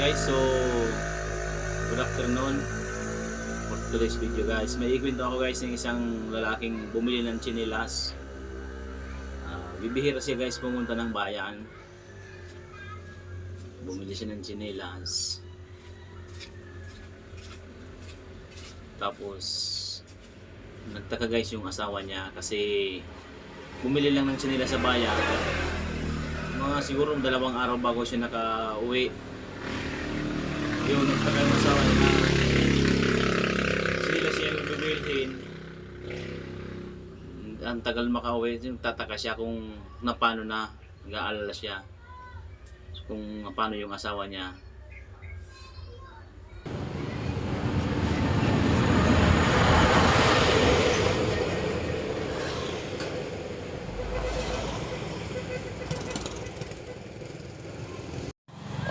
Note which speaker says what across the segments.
Speaker 1: guys, so good afternoon for today's video guys. May ikwento ako guys ng isang lalaking bumili ng tsinelas. Bibihira siya guys pumunta ng bayan. Bumili siya ng tsinelas. Tapos nagtaka guys yung asawa niya kasi bumili lang ng tsinelas sa bayan. Mga siguro 2 araw bago siya nakauwi. Yung nagtaka yung asawa niya na sila siya yung bibilhin. Ang tagal makauwi, yung tataka siya kung napano na, nag-aalala siya kung paano yung asawa niya.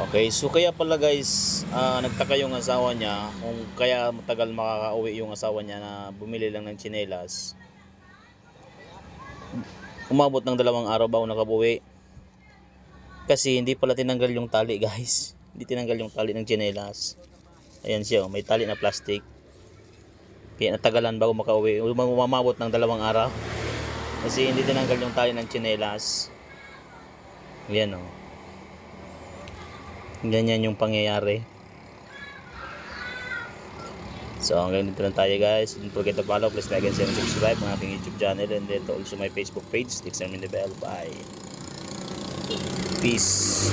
Speaker 1: Okay, so kaya pala guys, nagtaka yung asawa niya kung kaya matagal makakauwi yung asawa niya na bumili lang ng tsinelas. Umabot ng 2 araw bago nakabuwi. Kasi hindi pala tinanggal yung tali guys. Hindi tinanggal yung tali ng tsinelas. Ayan siya, may tali na plastic. Kaya natagalan bago makauwi. Umabot ng 2 araw. Kasi hindi tinanggal yung tali ng tsinelas. Ayan o. Ganyan yung pangyayari. So hanggang dito lang tayo guys. Don't forget to follow, please like and share and subscribe ng ating YouTube channel, and then also my Facebook page. Click on the bell. Bye. Peace.